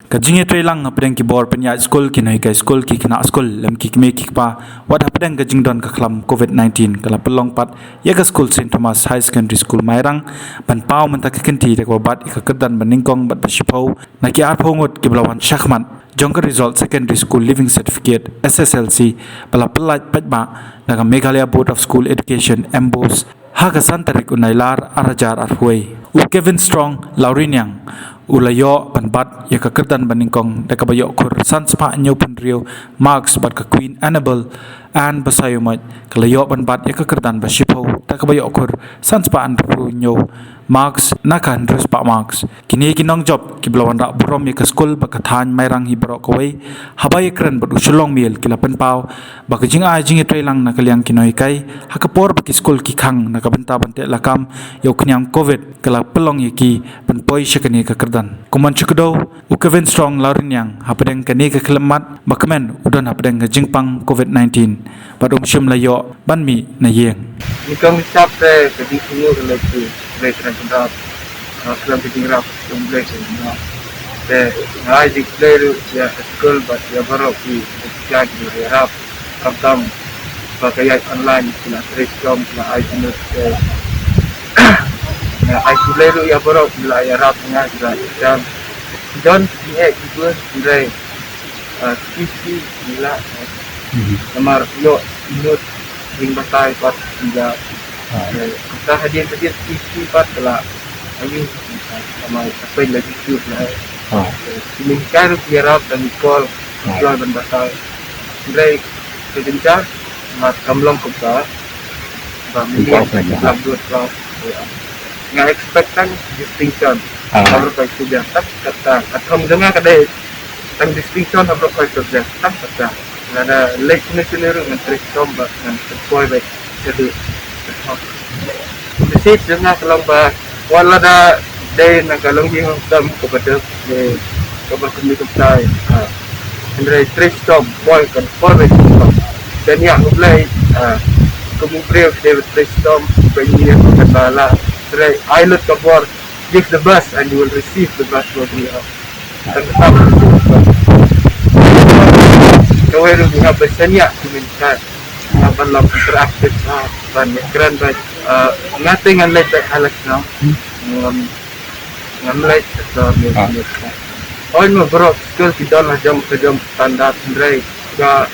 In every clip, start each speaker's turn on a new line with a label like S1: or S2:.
S1: Kajinge trailang apdeng ki bor penya skul ki nonghikai skul ki khynnah skul lem ki me ki pa wad apdeng kajing don ka khlam COVID-19 kala pelong pat ya ka skul St Thomas HSS Mairang ban pau man ta kenti de ko bat ka kedan baningkong bat bashipau na ki at hongot ki blawan shakhman jongka result secondary school living certificate SSLC bala pelat patba na Meghalaya Board of School Education MBOS ha ka santarik unailar arajar arhuai u Kevin Strong Laurinyang ulayo panbat ya kakerdan baningkong dekabayo kur sanspa nyo penrio marks bat ka Queen Annabel and basayumat kalayo panbat ya kakerdan bashipau dekabayo kur sanspa andru nyo marks nakan drus pa marks kini kinong job kiblawan ra burom ya ka skul bakathan Mairang hibro kawai habay kran bat usulong mil kilapan pau bakajing ajing trailang na kalyang kinoikai hakapor baki skul ki khang nakabenta bante lakam yo knyang covid kala pelong yaki panpoi shakani kakerdan kuman chukdo u Kevin Strong Laurinyang hapadeng kani ka kelemat bakamen udon hapadeng jingpang COVID-19 badum shim layo banmi na yeng
S2: nikang chapte kadi kuno relate veteran kendap kelam ketingrap kompleks na te ngai declare ya school but ya barok di jadi harap kaptam pakai online na reskom na jingmut na declare ya barok bila ya harap na dan don ni ikut dari kisi bila kamar yo inut lyngba pat hingga kita hadir isi pat telah ayu sama apa yang lagi tu lah. Ini kan biarap dan call jual dan basal. Dari kejencar mat kamlong kita, bami labur kelas. Nggak expectan distinction. Harus baik sudah tak kata. Atau mendengar kadei tang distinction harus baik sudah tak kata. Ada leknya sendiri dengan trik coba dengan sesuai baik jadi. Mesit dengan kalau bah wala da day nakalong yung dam kepada kabar kami kepada Andre Tristom boy kan forward dan yang mulai kemudian David Tristom penyiar kata Andre island kabar give the bus and you will receive the bus for the dan tetap kau harus punya besarnya diminta dalam interaktif banyak keren banyak ngating ang light halas na ng light sa all mo bro school kita na jam standard ndray ka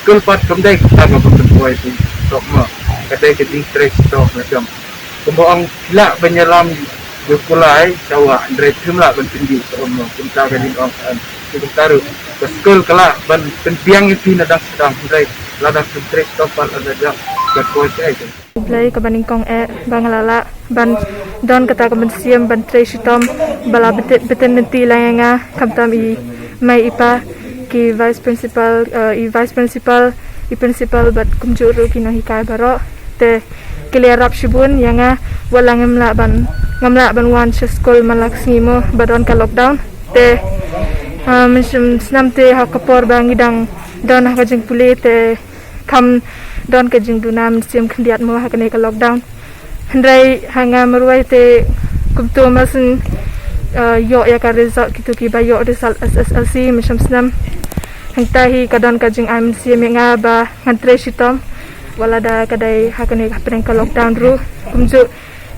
S2: school pat kumday kita nga pagtutuwa ito sok mo kadai kading stress to na jam kumbo ang sila banyalam yung kulay sawa ndray tumla ban tinggi sa mo kumta kading ang taru ka school kala ban penpiang iti na sedang ndray ladak stress to pat ada jam ka kuwai ito
S3: play ka baningkong bangalala ban don kata ka bensiam ban tresitom bala beten menti langa kamtam I mai ipa ki vice principal bat kumjuru ki nonghikai baro te clear up shibun yanga wala ngamla ban wan school malak simo badon ka lockdown te snamte hakapor bangidang don hakajing puli te kam don ka jing dunam sim khandiat mo ha kanai ka lockdown handrai hanga marwai te kumto masin yo ya ka result kitu ki ba yo result SSLC misam snam hangtahi ka don ka jing am sim nga ba ngantre sitom wala da kadai ha kanai ka preng ka lockdown ru kumju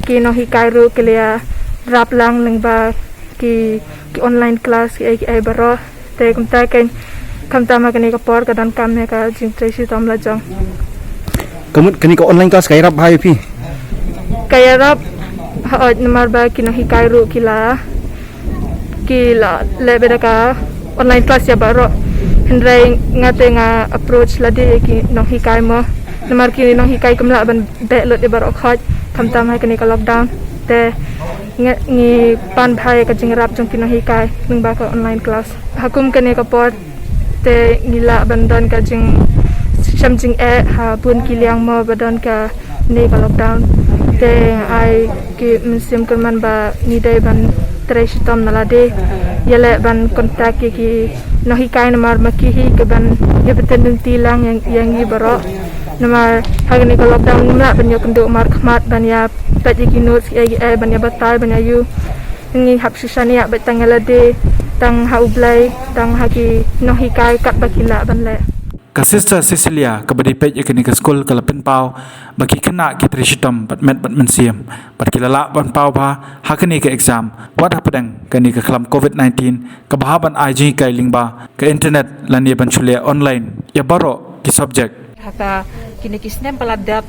S3: ki nonghikai ru kelia rap lang lyngba ki online class ki ai baro te kumta ken kamta ma kanai ka por ka don kam ne ka jing tre sitom la jong
S4: kani ko online class kay rap hayo pi
S3: kaya rap haod namar ba kinohikai ru kila lebe da ka online class ya baro hendrai ngate nga approach lade ki nonghikai mo namar ki nonghikai kamla ban be lot de baro khaj kamtam hai kani ka lockdown te ngi pan bhai ka jingrap jong kinohikai nungba ka online class hakum kani ka port te ngila bandon ka jing samjing ha pun kiliang mo badon ka ni ka lockdown te ai ki musim kerman ba ni dai ban tresitom nalade yele ban kontak ki nonghikai namar makihi ke ban ye beten tilang yang i baro namar hagni ka lockdown nimla ban yo kendo mar khmat ban ya pet ki notes ai ban ya batai ban ya yu ni hap susania betangalade tang ha ublay tang hagi nonghikai kat bakila banle
S1: Ka Sister Cecilia ka badipet yakini ka skul kala penpau baki kena ki trishitam bat met bat mensiam bat kilala ban pau ba hakani ka exam wat hapadang kani ka klam COVID-19 ka bahaban IG ka lyngba ka internet lani ban chule online ya baro ki subject
S5: haka kini kisnem paladap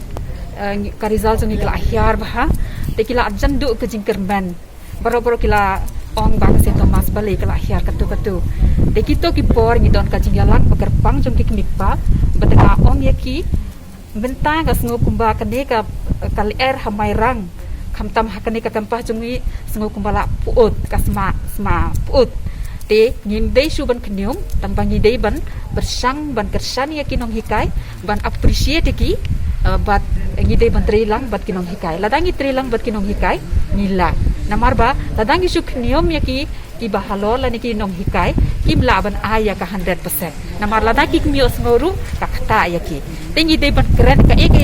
S5: ka result ngi kila akhir bah te kila jandu ke jingkerman baro kila ong bang St Thomas balik kila akhir katu te kito ki por ngi don ka jingyalang pagerpang jong ki mikpa betega ong yaki bentang ka sngo kumba kane ka kali ha Mairang khamtam hakane ka kampah jongi sngo kumbala puut ka sma puut te ngimbe su ban knyum tambang ngidei ban bersang ban kersan yaki nonghikai ban appreciate ki bat ngidei ban trilang bat kinong hikai ladangi trilang bat kinong hikai nila namarba ladangi su knyum yaki ki bahalo lani ki nonghikai ki mlaban aya ka 100% namar ladangi kmio smoru ka kata yaki tingi dei ban keren ka ek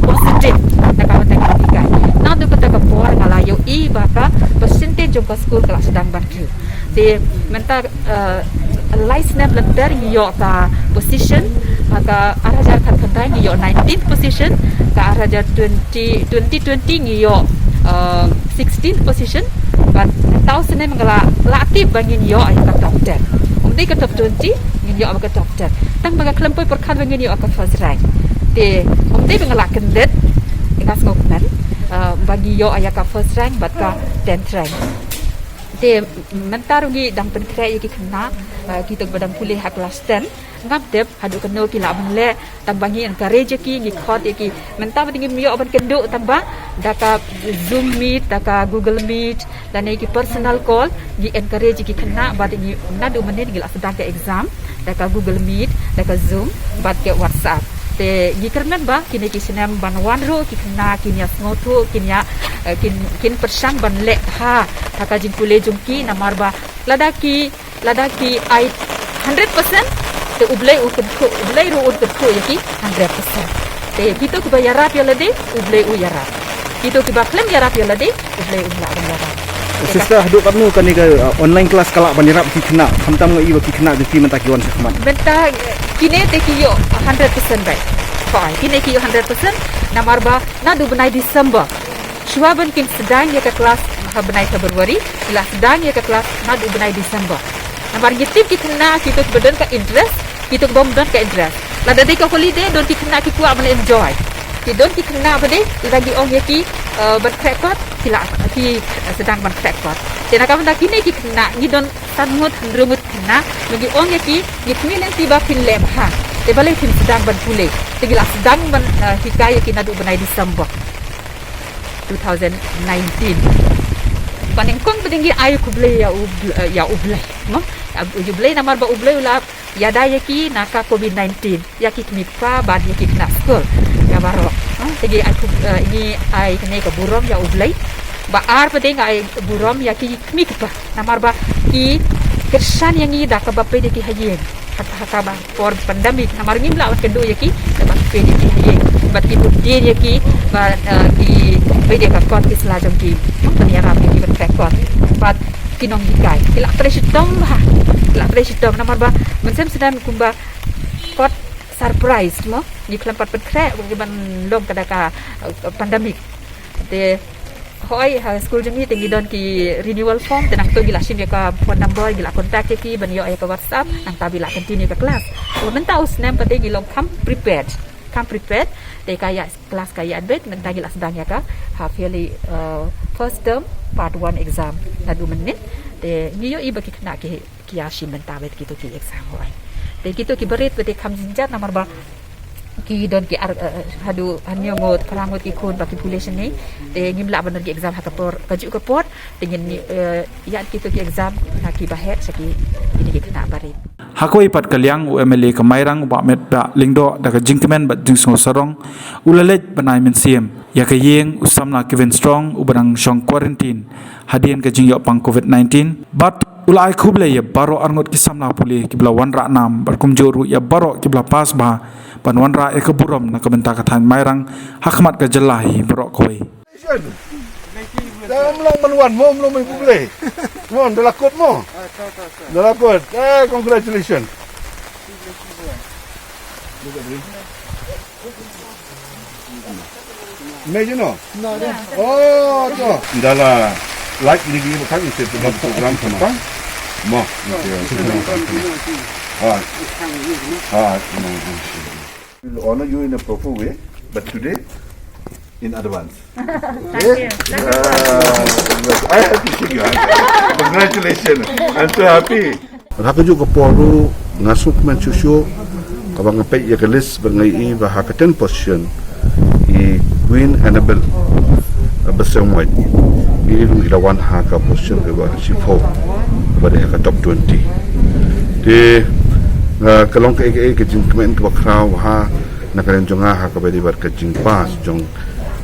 S5: positive naka batang nonghikai na do kata ka por ngala yo I baka percentage of school kelas sedang ban ki de menta license blender yo ka position maka arajar kan kantai yo 19th position ka arajar 2020 yo 16th position but tahu sene mengala latih bangin yo ay ka top 10 umdi ka top 20 ngin yo ka top 10 tang baga klempoi perkan bangin yo ka first rank te umdi mengala kendet ngas ngoknan bagi yo ay ka first rank but ka 10th rank te mentarungi dang penkrai ki khynnah kita badang pulih hak kelas 10 ngap dep hadu keno ki la bangle tambangi encourage ki ngi khot ki menta badingi miyo ban kendo tamba daka Zoom meet daka Google meet dan ki personal call ngi encourage ki khynnah badingi nadu menit ngi la sedang ke exam daka Google meet daka Zoom bad ke WhatsApp te ngi kermen ba kini ki sinem ban wanro ki khynnah kinya ngotu kinya kin persang ban le ha taka jingkule jungki namarba ladaki ai 100% te ublay ru yaki 100% te kito ki bayarap yalade ublay yarap kito ki baklem yarap yalade ublay yarap
S4: Sister hadu kamu kani ka online class kala banirap ki khynnah khamtam ngi iwa ki khynnah ki menta ki wan sakman
S5: benta kine te ki yo 100% bai fine kine ki yo 100% namarba nadu benai December Shuaban kin sedang ya ke kelas benai Februari ila sedang ya ke kelas nadu benai December namar ngitip ki khynnah kita beden ka interest kita bom don ka interest la dadi ka holiday don ki khynnah ki kuat men enjoy ki don ki khynnah bade lagi ong yaki ban crackpot kila ki sedang ban crackpot tena ka benda kini ki khynnah ngi don tanmut rumut khynnah lagi ong yaki ni kmilen tiba pinlem ha te bale fin sedang ban pule tegila sedang ban hikayat ki nadu benai December 2019 panengkong pedinggi ayu kublay ya ublay no ublay namar ba ublay ula yada yaki naka COVID-19 yaki kmipa bad yaki kena skul ya baro tegi ini ai kene ka burom ya ublay ba ar peding ai burom yaki kmipa namar ba ki kersan yang i da ka ba pede ki hayen hata ba por pandemic namar ngimla wat kendo yaki ba pede ki hayen bat ki budin yaki ba ki pede ka kot ki selajong ki panyarap ki ban rekod bat kinong dikai kila presitom namar ba mensem sedang kumba kot surprise mo ni kelampat pekrek ban lom kadaka pandemic de hoi school jemi tinggi don ki renewal form tenang to gila sim ka phone number gila contact ki ban yo ka WhatsApp nang tabila continue ka kelas menta usnem pate gilom come prepared de kaya kelas kaya adbet menta gila sedang ya ka half yearly first term part 1 exam nadu menit de niyo iba ki kena ki kiashi menta bet gitu ki exam hoi de gitu ki berit pate kam jinjat namar ba ki don ki hadu hanyo ngot kalangot ki kun baki population ni de ngimla ban ki exam hakapor kaju kapot dengan ya kita ki exam na ki bahet saki ini ki kena barit
S1: Hakoi pat kalyang UMLA ka Mairang ba met ba lingdo da ka jingkemen ba jingsong sarong ulalet banai men siem ya ka yeng usamna Kevin Strong ubarang shong quarantine hadien ka jingyo pang COVID-19 but ulai khuble ya baro arngot ki samna puli ki bla wanra nam bar kumjoru ya baro ki bla pas ba pan wanra e ka burom na ka benta ka than Mairang hakmat ka jelahi baro koi
S6: Dah melong manuan mo belum ibu boleh. Mon dah lakut mo. Dah lakut. Congratulations. Imagine no? Oh, tu. Dah lah. Like ni dia bukan itu program sama. Mo. We'll honor you in a proper way, but today in advance.
S3: Thank you.
S6: I have to see you. Congratulations. I'm so happy. Haka juga poru ngasuk men susu kabang ngapay ya kelis bangai i bahaka 10 position i Queen Annabelle besang white i ilawan haka position ke ba sifo pada haka top 20 de kalong ke jing kemen ke bakraw ha nakalan jonga haka bedi bar ke jing pas jong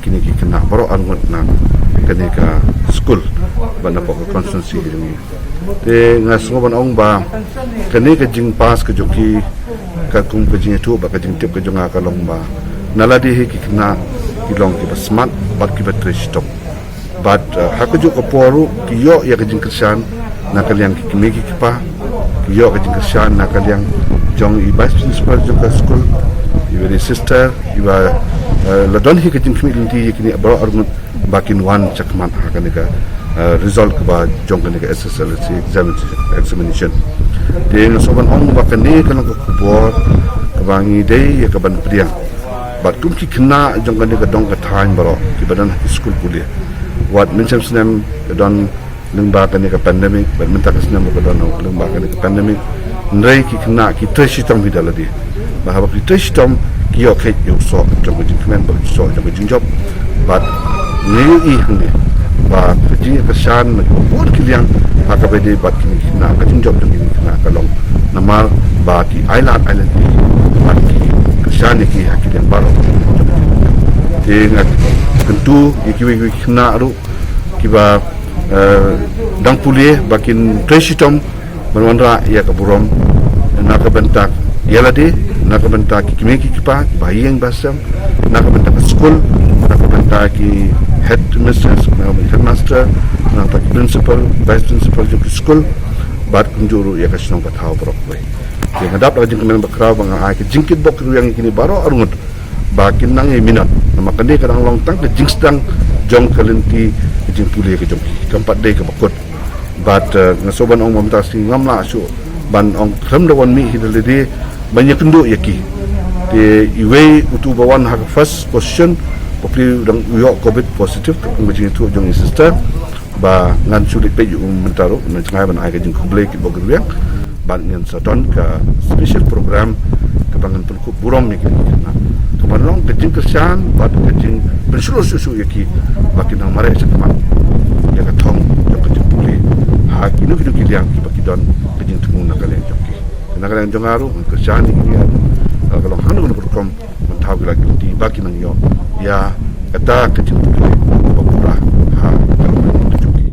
S6: kini ki kena baro angot na kani ka skul bana pok constituency ni te ngaso ban ong ba kani ka jing pas ke joki ka kum ke jing tu ba ka jing tip ke jonga ka long ba naladi he ki kena ilong ki smart bat ki batrish top but haka jo ka poru ki yo ya ka jing kersan na kalian ki kimi ki pa ki yo ka jing kersan na kalian jong i vice principal jong ka skul i very sister i ba la don hi ka jing kimi linti kini baro armut bakin wan chakman haka ni ka result ke ba jong ni ka SSLC examination de no soban ong ba kani kan ko kubor ka bangi dei ya ka ban priang bat kum ki kena jong ni ka dong ka thain baro ki badan school kuliah wat mencam senam don lyngba kan ni ka pandemic bat mentak senam ka don lyngba kan ni ka pandemic ndai ki kena ki tresitam hidaladi bahwa ki tresitam ki yo khet yo so jong jing kemen ba so jong jing job bat ni i hande ba ji kesan buat kiliang haka bedi bat kini kena ka jing job kini kena kalong namar ba ki island bat ki kesan ki hakilian baro ingat tentu iki kena ru kiba dang pulih bakin tresitom berwandra ia kaburom nak bentak yalade nak bentak kimi kipa bayang basam nak bentak skul nak bentak ki headmistress headmaster nak bentak principal vice principal juga skul bat kunjuru ia kasih nombor tahu berok baik dia ngadap lagi kemen bakraw bang ai ke jingkit bok yang kini baro arungut bakin nang minat nama kende kadang long tang ke jingstang jong kalenti jing pulih ke jong keempat day ke bakut but ngasoban ong mamtasi ngamla su ban ong kham da wan mi hidalede banyak kendu yaki de iwe utu bawan hak first position popli dang yo covid positive ke ngajing tu jong sister ba ngan sulit pe yu mentaro mencengai ban ai ke jing kublek ki bogriak ban ngan sadon ke special program ke bangan penku burom ni kena kemanlong ke jing kersan bat ke jing pensulo susu yaki bakin nang mare sekman ya ka thong ya ka jing puli ha kinu kidu kiliang ki bakidon ke jing tungu nakalen joki nakalen jongaru kersan ni ya kalau hanu ko kom mentau lagi di bakin nang yo ya kata ke jing